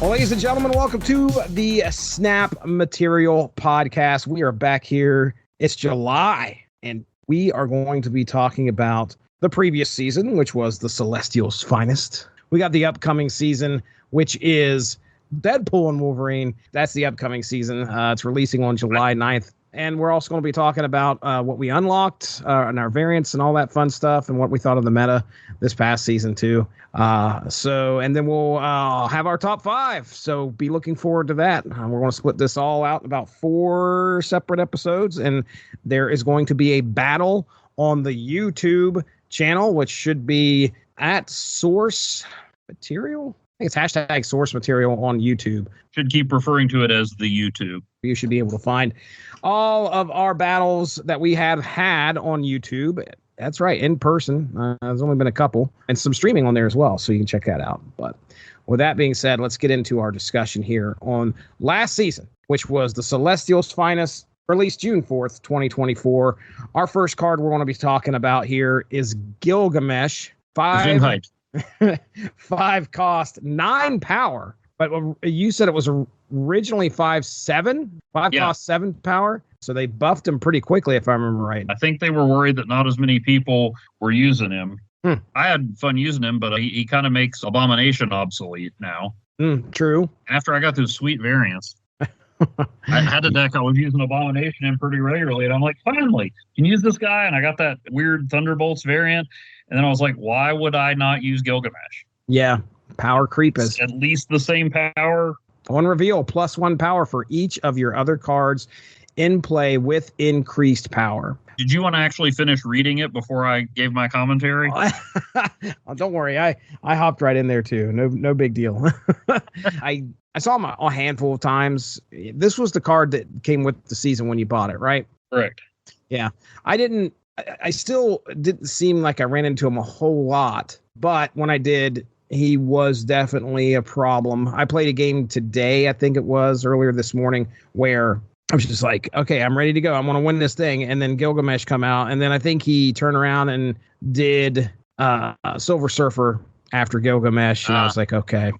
Well, ladies and gentlemen, welcome to the Snap Material Podcast. We are back here. It's July, and we are going to be talking about the previous season, which was the Celestials' finest. We got the upcoming season, which is Deadpool and Wolverine. That's the upcoming season. It's releasing on July 9th. And we're also going to be talking about what we unlocked and our variants and all that fun stuff and what we thought of the meta this past season, too. And then we'll have our top 5. So be looking forward to that. We're going to split this all out in about 4 separate episodes. And there is going to be a battle on the YouTube channel, which should be at Source Material. I think it's hashtag Source Material on YouTube. Should keep referring to it as the YouTube. You should be able to find all of our battles that we have had on YouTube. That's right, in person. There's only been a couple, and some streaming on there as well, so you can check that out. But with that being said, let's get into our discussion here on last season, which was the Celestials' finest, released June 4th, 2024. Our first card we're going to be talking about here is Gilgamesh. 5 cost, 9 power. But you said it was originally 5/7. 5 cost 7 power. So they buffed him pretty quickly, if I remember right. I think they were worried that not as many people were using him. I had fun using him, but he kind of makes Abomination obsolete now. True. After I got those sweet variants, I had a deck I was using Abomination in pretty regularly, and I'm like, finally, can you use this guy? And I got that weird Thunderbolts variant, and then I was like, why would I not use Gilgamesh? Yeah, power creep is at least the same power. On reveal, +1 power for each of your other cards in play with increased power. Did you want to actually finish reading it before I gave my commentary? Oh, don't worry, I hopped right in there too. No big deal. I saw him a handful of times. This was the card that came with the season when you bought it, right? Correct. Yeah. I still didn't seem like I ran into him a whole lot, but when I did, he was definitely a problem. I played a game today, I think it was earlier this morning, where I was just like, okay, I'm ready to go. I want to win this thing. And then Gilgamesh come out. And then I think he turned around and did Silver Surfer after Gilgamesh. And I was like, okay.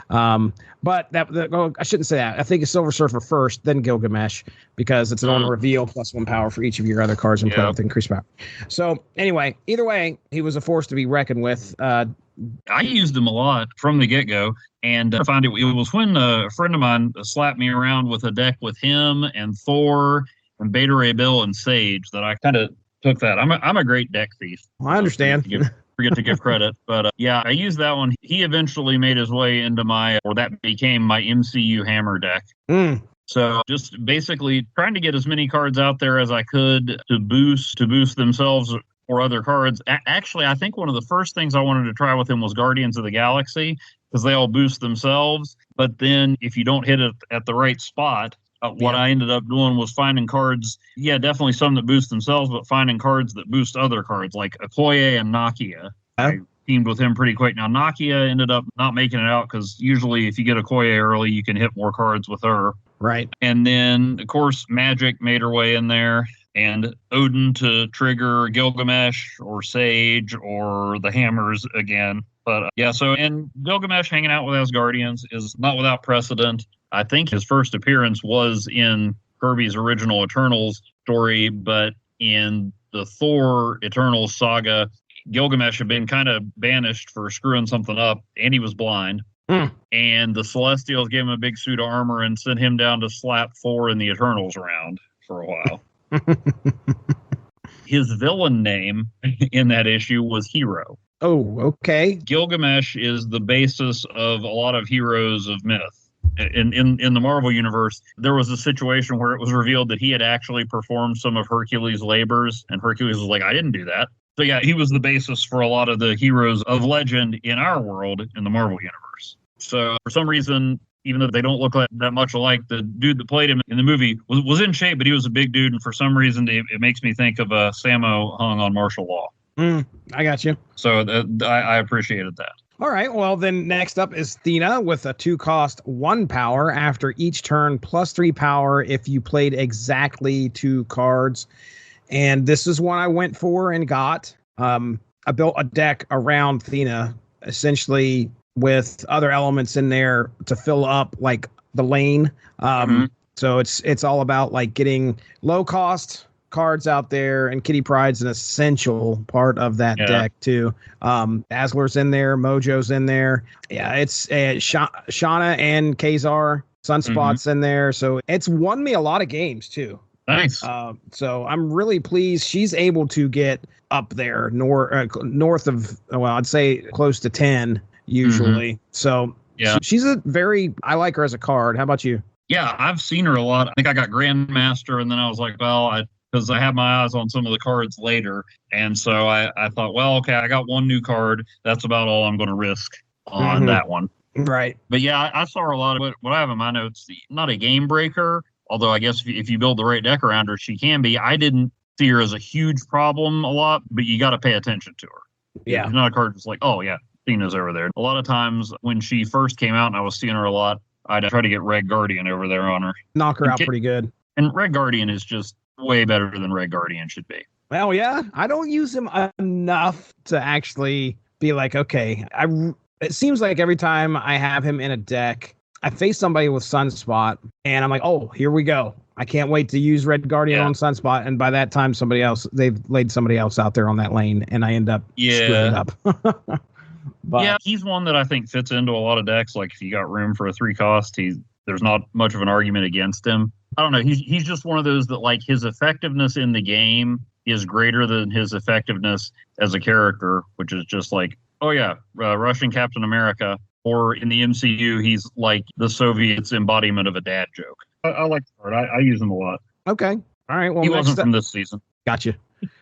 But I shouldn't say that. I think it's Silver Surfer first, then Gilgamesh, because it's an on reveal +1 power for each of your other cards in play with increased power. So anyway, either way, he was a force to be reckoned with. I used him a lot from the get-go, and I found it was when a friend of mine slapped me around with a deck with him and Thor and Beta Ray Bill and Sage that I kind of took that. I'm a great deck thief. I understand. Forget to give credit, but yeah, I used that one. He eventually made his way into that became my MCU hammer deck. So just basically trying to get as many cards out there as I could to boost themselves or other cards. Actually, I think one of the first things I wanted to try with him was Guardians of the Galaxy, because they all boost themselves. But then if you don't hit it at the right spot, what I ended up doing was finding cards, definitely some that boost themselves, but finding cards that boost other cards, like Okoye and Nakia. I teamed with him pretty quick. Now, Nakia ended up not making it out, because usually if you get Okoye early, you can hit more cards with her. Right. And then, of course, Magic made her way in there, and Odin to trigger Gilgamesh or Sage or the hammers again. But and Gilgamesh hanging out with Asgardians is not without precedent. I think his first appearance was in Kirby's original Eternals story, but in the Thor Eternals saga, Gilgamesh had been kind of banished for screwing something up, and he was blind. And the Celestials gave him a big suit of armor and sent him down to slap Thor in the Eternals round for a while. His villain name in that issue was Hero. Oh, okay. Gilgamesh is the basis of a lot of heroes of myth. In the Marvel universe, there was a situation where it was revealed that he had actually performed some of Hercules' labors, and Hercules was like, I didn't do that. So yeah, he was the basis for a lot of the heroes of legend in our world in the Marvel universe. So for some reason, even though they don't look that much alike, the dude that played him in the movie was in shape, but he was a big dude, and for some reason it makes me think of Samo hung on martial law. I got you. So I appreciated that. All right, well, then next up is Thena with a 2-cost 1 power after each turn, +3 power if you played exactly 2 cards. And this is one I went for and got. I built a deck around Thena, essentially with other elements in there to fill up like the lane. So it's all about like getting low cost cards out there, and Kitty Pryde's an essential part of that deck too. Asler's in there, Mojo's in there. Yeah, it's Shauna and Kazar. Sunspot's in there, so it's won me a lot of games too. Nice. So I'm really pleased she's able to get up there north of, well, I'd say close to 10 usually. So she's I like her as a card. How about you? Yeah, I've seen her a lot. I think I got Grandmaster, and then I was like, well, because I had my eyes on some of the cards later. And so I thought, well, okay, I got one new card. That's about all I'm going to risk on that one. Right. But yeah, I saw her a lot of what I have in my notes. Not a game breaker, although I guess if you build the right deck around her, she can be. I didn't see her as a huge problem a lot, but you got to pay attention to her. Yeah. It's not a card that's like, oh, yeah, Thena's over there. A lot of times when she first came out and I was seeing her a lot, I'd try to get Red Guardian over there on her. Knock her out pretty good. And Red Guardian is just way better than Red Guardian should be. Well, yeah, I don't use him enough to actually be like, okay, it seems like every time I have him in a deck, I face somebody with Sunspot, and I'm like, oh, here we go. I can't wait to use Red Guardian on Sunspot, and by that time, they've laid somebody else out there on that lane, and I end up screwing up. But, yeah, he's one that I think fits into a lot of decks. Like, if you got room for a 3 cost, there's not much of an argument against him. I don't know. He's just one of those that, like, his effectiveness in the game is greater than his effectiveness as a character, which is just like, oh, yeah, Russian Captain America. Or in the MCU, he's like the Soviets' embodiment of a dad joke. I like the card. I use him a lot. Okay. All right. Well, he wasn't from this season. Gotcha.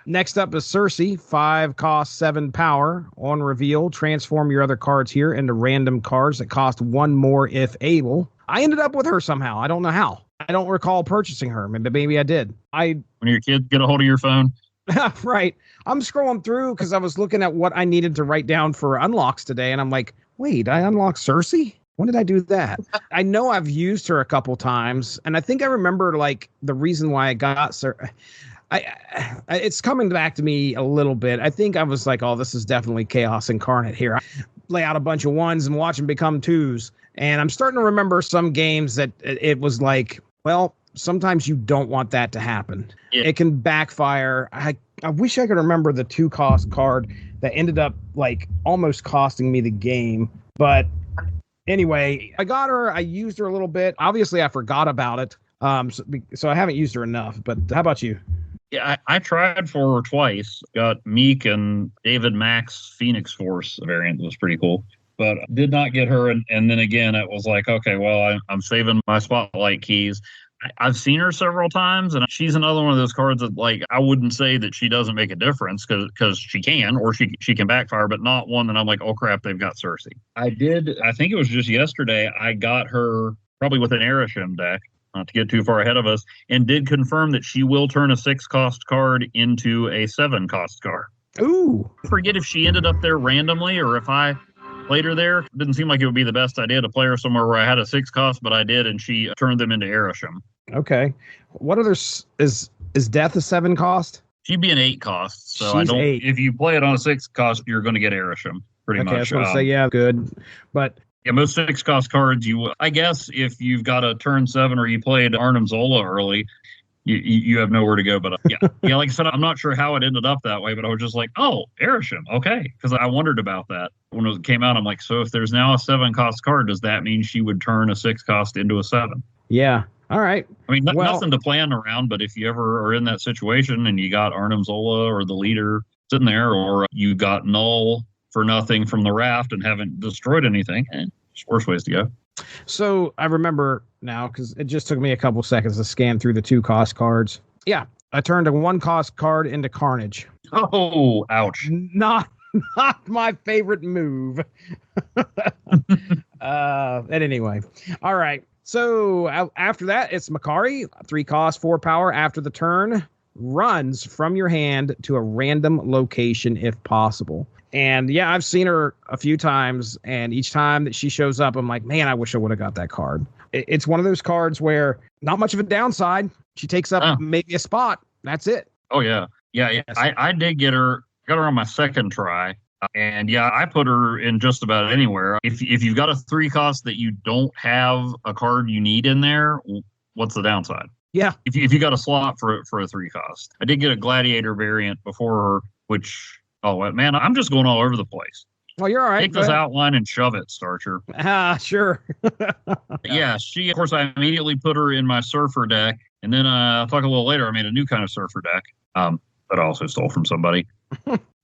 Next up is Sersi, 5 cost, 7 power. On reveal, transform your other cards here into random cards that cost 1 more if able. I ended up with her somehow. I don't know how. I don't recall purchasing her. Maybe I did. When your kids get a hold of your phone? Right. I'm scrolling through because I was looking at what I needed to write down for unlocks today, and I'm like, wait, I unlocked Sersi? When did I do that? I know I've used her a couple times, and I think I remember like the reason why I got Sersi. It's coming back to me a little bit. I think I was like, oh, this is definitely Chaos Incarnate here. I lay out a bunch of 1s and watch them become 2s. And I'm starting to remember some games that it was like, well, sometimes you don't want that to happen. Yeah. It can backfire. I wish I could remember the 2 cost card that ended up like almost costing me the game. But anyway, I got her. I used her a little bit. Obviously, I forgot about it. So I haven't used her enough. But how about you? Yeah, I tried for her twice. Got Meek and David Max Phoenix Force variant. Was pretty cool. But did not get her. And then again, it was like, okay, well, I'm saving my spotlight keys. I've seen her several times, and she's another one of those cards that, like, I wouldn't say that she doesn't make a difference because she can, or she can backfire, but not one that I'm like, oh, crap, they've got Sersi. I think it was just yesterday, I got her probably with an Arishem deck, not to get too far ahead of us, and did confirm that she will turn a 6 cost card into a 7 cost card. Ooh. I forget if she ended up there randomly or if I played her there. It didn't seem like it would be the best idea to play her somewhere where I had a 6 cost, but I did, and she turned them into Arishem. Okay. What others is Death a 7 cost? She'd be an 8 cost. So she's 8. If you play it on a 6 cost, you're going to get Arishem pretty much. I was going to say, yeah, good. But yeah, most 6 cost cards, I guess if you've got a turn 7 or you played Arnim Zola early, you have nowhere to go. But yeah, like I said, I'm not sure how it ended up that way, but I was just like, oh, Arishem, okay. Because I wondered about that. When it came out, I'm like, so if there's now a 7 cost card, does that mean she would turn a 6 cost into a 7? Yeah. All right. I mean, nothing to plan around, but if you ever are in that situation and you got Arnim Zola or the leader sitting there, or you got Null for nothing from the raft and haven't destroyed anything, it's worse ways to go. So I remember now, because it just took me a couple seconds to scan through the 2 cost cards. Yeah, I turned a 1 cost card into Carnage. Oh, ouch. Not my favorite move. And anyway, all right. So after that, it's Makari, 3 cost, 4 power. After the turn, runs from your hand to a random location if possible. And yeah, I've seen her a few times, and each time that she shows up, I'm like, man, I wish I would have got that card. It's one of those cards where not much of a downside. She takes up maybe a spot. That's it. Oh, yeah. Yeah. Yes. I did get her. Got her on my second try. And yeah, I put her in just about anywhere. If you've got a 3-cost that you don't have a card you need in there, what's the downside? Yeah. If you got a slot for a 3-cost. I did get a Gladiator variant before her, which, oh man, I'm just going all over the place. Well, you're all right. Take this outline and shove it, Starcher. Sure. Yeah, of course, I immediately put her in my Surfer deck. And then I'll talk a little later, I made a new kind of Surfer deck that I also stole from somebody.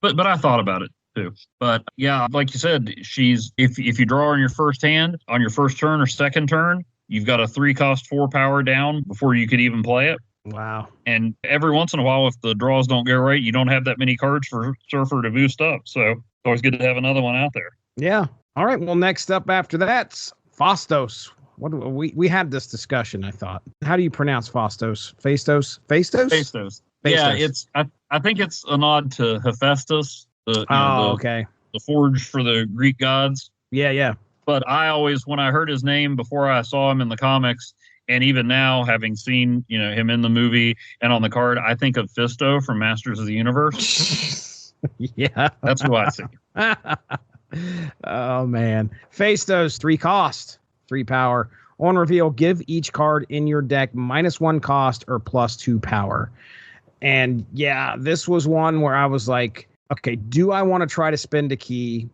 but I thought about it too. But yeah, like you said, she's if you draw her in your first hand, on your first turn or second turn, you've got a 3-cost 4 power down before you could even play it. Wow. And every once in a while, if the draws don't go right, you don't have that many cards for Surfer to boost up. So it's always good to have another one out there. Yeah. All right. Well, next up after that's Phastos. What we had this discussion, I thought. How do you pronounce Phastos? Phastos? Phastos? Phastos. Yeah, I think it's a nod to Hephaestus, okay. The forge for the Greek gods. Yeah. But I always, when I heard his name before I saw him in the comics, and even now having seen him in the movie and on the card, I think of Fisto from Masters of the Universe. Yeah, that's who I see. Oh man, Phastos, 3-cost, 3 power. On reveal, give each card in your deck -1 cost or +2 power. And yeah, this was one where I was like, okay, do I want to try to spend a key?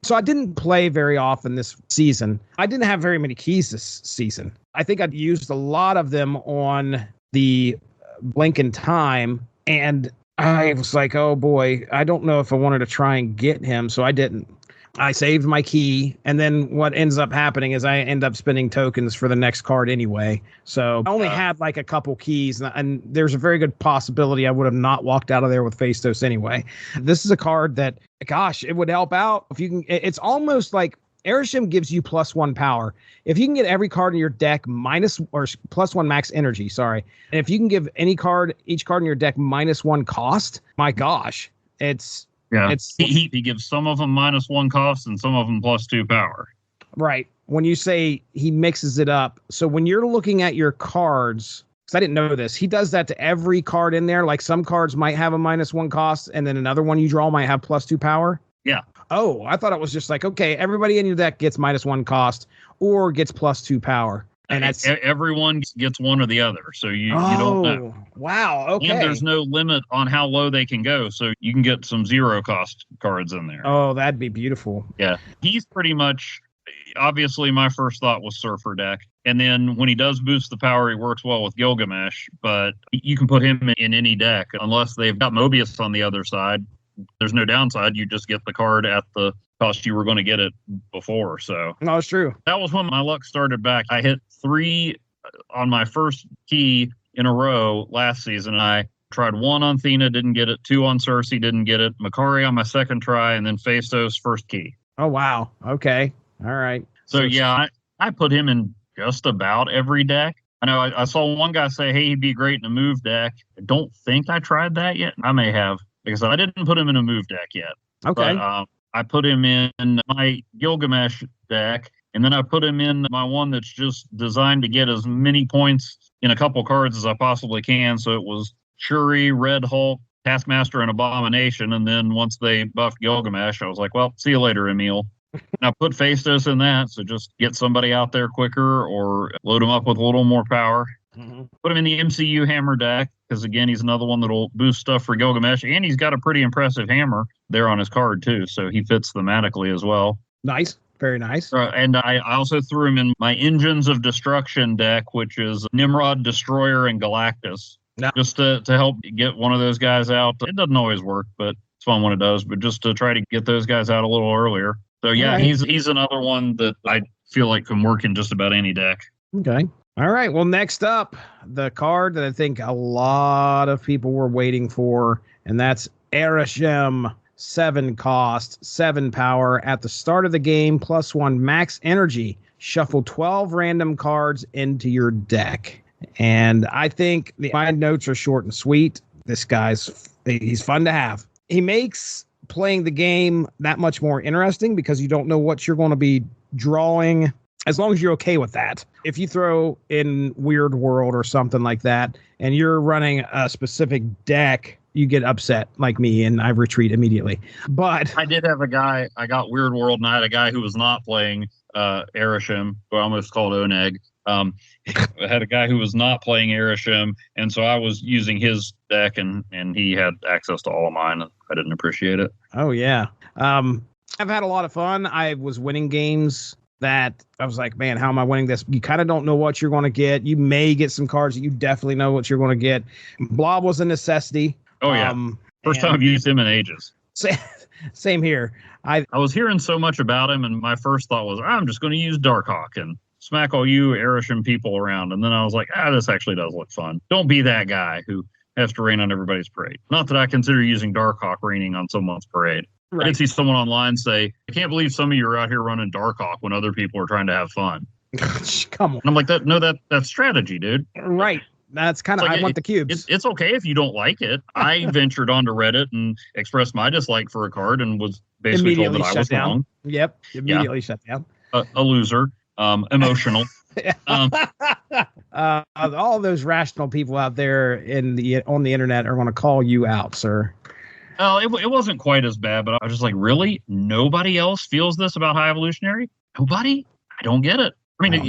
So I didn't play very often this season. I didn't have very many keys this season. I think I'd used a lot of them on the Blink in Time. And I was like, oh boy, I don't know if I wanted to try and get him. So I didn't. I saved my key. And then what ends up happening is I end up spending tokens for the next card anyway. So I only had like a couple keys. And there's a very good possibility I would have not walked out of there with Phastos anyway. This is a card that, gosh, it would help out. If you can, it's almost like Arishem gives you +1 power. If you can get every card in your deck +1 max energy, sorry. And if you can give each card in your deck -1 cost, my gosh, it's... Yeah, he gives some of them -1 cost and some of them +2 power. Right. When you say he mixes it up, so when you're looking at your cards, because I didn't know this, he does that to every card in there. Like some cards might have a -1 cost, and then another one you draw might have +2 power. Yeah. Oh, I thought it was just like, okay, everybody in your deck gets -1 cost or gets +2 power. And that's everyone gets one or the other. So you don't know. Wow. Okay. And there's no limit on how low they can go. So you can get some 0-cost cards in there. Oh, that'd be beautiful. Yeah. He's pretty much, obviously my first thought was Surfer deck. And then when he does boost the power, he works well with Gilgamesh, but you can put him in any deck unless they've got Mobius on the other side. There's no downside. You just get the card at the cost you were going to get it before. So no, it's true. That was when my luck started back. I hit 3 on my first key in a row last season. I tried 1 on Thena, didn't get it. 2 on Sersi, didn't get it. Makari on my second try, and then Phastos first key. Oh, wow. Okay. All right. So yeah, I put him in just about every deck. I know I saw one guy say, hey, he'd be great in a move deck. I don't think I tried that yet. I may have, because I didn't put him in a move deck yet. Okay. But, I put him in my Gilgamesh deck, and then I put him in my one that's just designed to get as many points in a couple cards as I possibly can. So it was Shuri, Red Hulk, Taskmaster, and Abomination. And then once they buffed Gilgamesh, I was like, well, see you later, Emil. And I put Phastos in that, so just get somebody out there quicker or load him up with a little more power. Mm-hmm. Put him in the MCU hammer deck, because again, he's another one that'll boost stuff for Gilgamesh, and he's got a pretty impressive hammer there on his card too, so he fits thematically as well. Nice. Very nice. And I also threw him in my Engines of Destruction deck, which is Nimrod, Destroyer, and Galactus. No. Just to help get one of those guys out. It doesn't always work, but it's fun when it does, but just to try to get those guys out a little earlier. So yeah, right. He's another one that I feel like can work in just about any deck. Okay. All right. Well, next up, the card that I think a lot of people were waiting for, and that's Arishem. 7 cost, 7 power. At the start of the game, +1 max energy. Shuffle 12 random cards into your deck. And I think my notes are short and sweet. This he's fun to have. He makes playing the game that much more interesting because you don't know what you're going to be drawing, as long as you're okay with that. If you throw in Weird World or something like that, and you're running a specific deck you get upset like me and I retreat immediately. But I did have a guy. I got Weird World, and I had a guy who was not playing Arishem, who I almost called Oneg. I had a guy who was not playing Arishem, and so I was using his deck, and he had access to all of mine. And I didn't appreciate it. Oh yeah, I've had a lot of fun. I was winning games that I was like, man, how am I winning this? You kind of don't know what you're going to get. You may get some cards that you definitely know what you're going to get. Blob was a necessity. Oh yeah, first time I've used him in ages. Same here. I was hearing so much about him, and my first thought was, I'm just going to use Darkhawk and smack all you Arishem people around. And then I was like, this actually does look fun. Don't be that guy who has to rain on everybody's parade. Not that I consider using Darkhawk raining on someone's parade. Right. I did see someone online say, I can't believe some of you are out here running Darkhawk when other people are trying to have fun. Come on. And I'm like, that's strategy, dude. Right. That's kind of, like, I want the cubes. It's okay if you don't like it. I ventured onto Reddit and expressed my dislike for a card and was basically told that I was wrong. Yep. Immediately shut down. A loser. Emotional. All those rational people out there on the internet are going to call you out, sir. Oh, it wasn't quite as bad, but I was just like, really? Nobody else feels this about High Evolutionary? Nobody? I don't get it. I mean,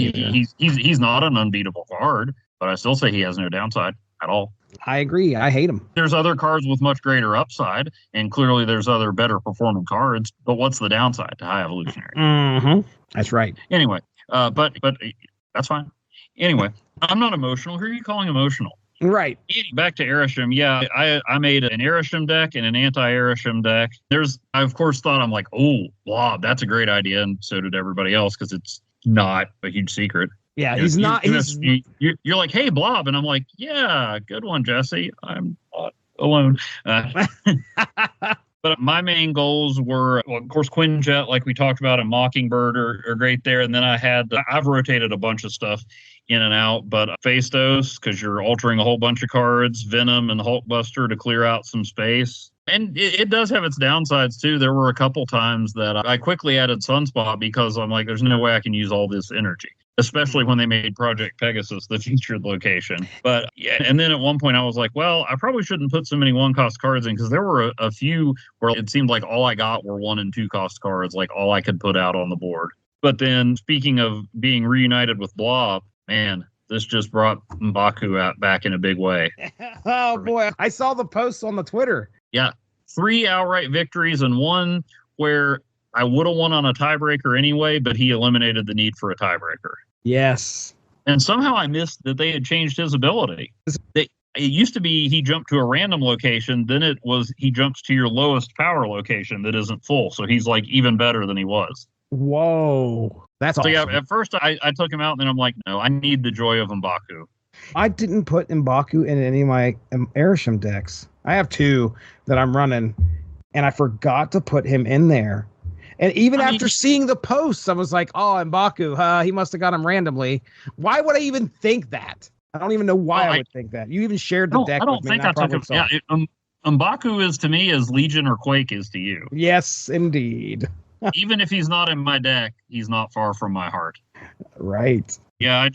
he's not an unbeatable card, but I still say he has no downside at all. I agree. I hate him. There's other cards with much greater upside, and clearly there's other better performing cards, but what's the downside to High Evolutionary? Mm-hmm. That's right. Anyway, but that's fine. Anyway, I'm not emotional. Who are you calling emotional? Right. Back to Arishem. Yeah, I made an Arishem deck and an anti-Arishem deck. I, of course, thought, I'm like, oh, Blob, that's a great idea. And so did everybody else, because it's not a huge secret. Yeah, he's not. You're like, hey, Blob. And I'm like, yeah, good one, Jesse. I'm not alone. But my main goals were, well, of course, Quinjet, like we talked about, and Mockingbird are great there. And then I've rotated a bunch of stuff in and out, but Phastos, because you're altering a whole bunch of cards, Venom and Hulkbuster to clear out some space. And it does have its downsides, too. There were a couple times that I quickly added Sunspot because I'm like, there's no way I can use all this energy, especially when they made Project Pegasus the featured location. But yeah, and then at one point I was like, well, I probably shouldn't put so many 1-cost cards in, because there were a few where it seemed like all I got were 1- and 2-cost cards, like all I could put out on the board. But then, speaking of being reunited with Blob, man, this just brought M'Baku out back in a big way. Oh, boy. I saw the posts on the Twitter. Yeah. 3 outright victories and one where I would have won on a tiebreaker anyway, but he eliminated the need for a tiebreaker. Yes. And somehow I missed that they had changed his ability. It used to be he jumped to a random location. Then it was he jumps to your lowest power location that isn't full. So he's like even better than he was. Whoa. That's awesome. So yeah, at first I took him out, and then I'm like, no, I need the joy of M'Baku. I didn't put M'Baku in any of my Arishem decks. I have 2 that I'm running, and I forgot to put him in there. And even after seeing the posts, I was like, oh, M'Baku, he must have got him randomly. Why would I even think that? I don't even know why I would think that. You even shared the deck with me. I took him. Yeah, M'Baku is to me as Legion or Quake is to you. Yes, indeed. Even if he's not in my deck, he's not far from my heart. Right. Yeah,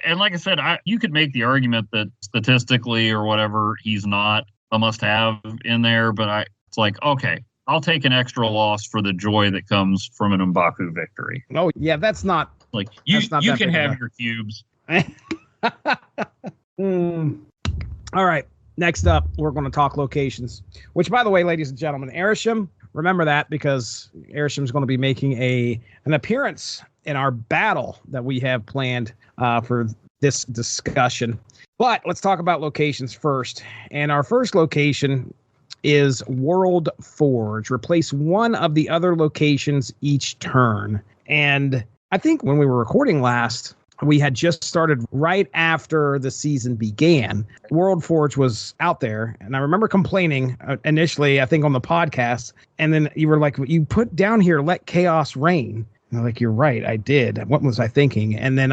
and like I said, you could make the argument that statistically or whatever, he's not a must-have in there, but it's like, okay, I'll take an extra loss for the joy that comes from an M'Baku victory. Oh, yeah, that's not... Like, you can have your cubes. All right, next up, we're going to talk locations, which, by the way, ladies and gentlemen, Arishem, remember that, because Arishem is going to be making an appearance in our battle that we have planned for this discussion. But let's talk about locations first. And our first location is World Forge. Replace one of the other locations each turn. And I think when we were recording last, we had just started right after the season began. World Forge was out there, and I remember complaining initially, I think on the podcast, and then you were like, you put down here, let chaos reign. And I'm like, you're right, I did. What was I thinking? And then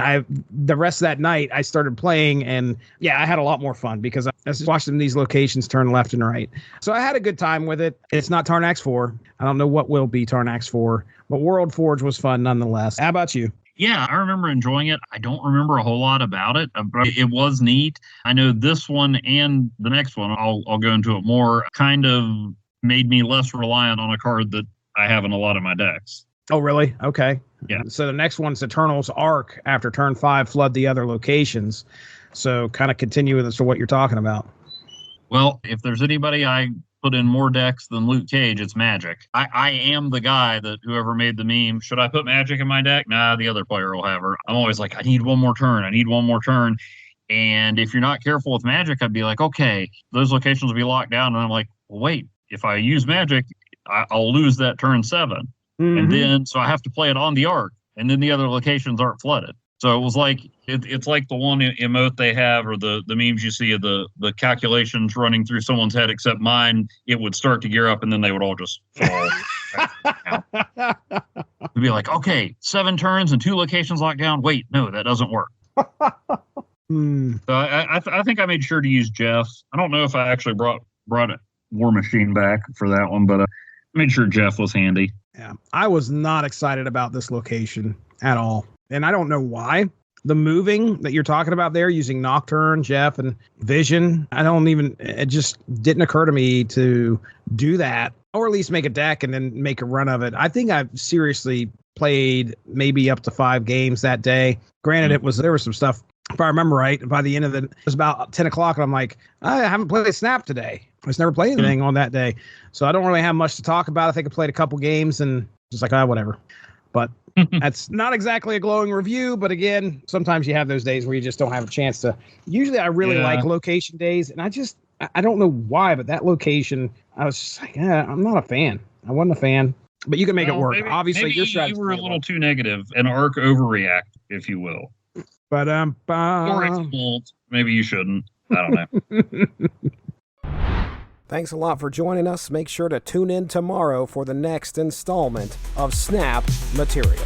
the rest of that night, I started playing, and yeah, I had a lot more fun because I was watching these locations turn left and right. So I had a good time with it. It's not Tarnax 4. I don't know what will be Tarnax 4, but World Forge was fun nonetheless. How about you? Yeah, I remember enjoying it. I don't remember a whole lot about it, but it was neat. I know this one and the next one, I'll go into it more, kind of made me less reliant on a card that I have in a lot of my decks. Oh, really? Okay. Yeah. So the next one's Eternal's Arc. After turn 5, flood the other locations. So kind of continue with what you're talking about. Well, if there's anybody I put in more decks than Luke Cage, it's Magic. I am the guy that whoever made the meme, should I put Magic in my deck? Nah, the other player will have her. I'm always like, I need one more turn. I need one more turn. And if you're not careful with Magic, I'd be like, okay, those locations will be locked down. And I'm like, well, wait, if I use Magic, I'll lose that turn 7. Mm-hmm. And then, so I have to play it on the Arc. And then the other locations aren't flooded. So it was like, it's like the one emote they have, or the memes you see of the calculations running through someone's head, except mine, it would start to gear up and then they would all just fall. It'd be like, okay, 7 turns and 2 locations locked down. Wait, no, that doesn't work. So I think I made sure to use Jeff. I don't know if I actually brought War Machine back for that one, but I made sure Jeff was handy. Yeah, I was not excited about this location at all. And I don't know why. The moving that you're talking about there, using Nocturne, Jeff, and Vision, it just didn't occur to me to do that, or at least make a deck and then make a run of it. I think I've seriously played maybe up to 5 games that day. Granted, there was some stuff, if I remember right, by the end of it was about 10 o'clock, and I'm like, I haven't played Snap today. I just never played anything on that day. So I don't really have much to talk about. I think I played a couple games and just like, whatever. But that's not exactly a glowing review. But again, sometimes you have those days where you just don't have a chance to. Usually I really like location days. And I don't know why, but that location, I was just like, I'm not a fan. I wasn't a fan. But you can make it work. Obviously, maybe your strategy. You were a little too negative, an Arc overreact, if you will. But or if you won't, maybe you shouldn't. I don't know. Thanks a lot for joining us. Make sure to tune in tomorrow for the next installment of Snap Material.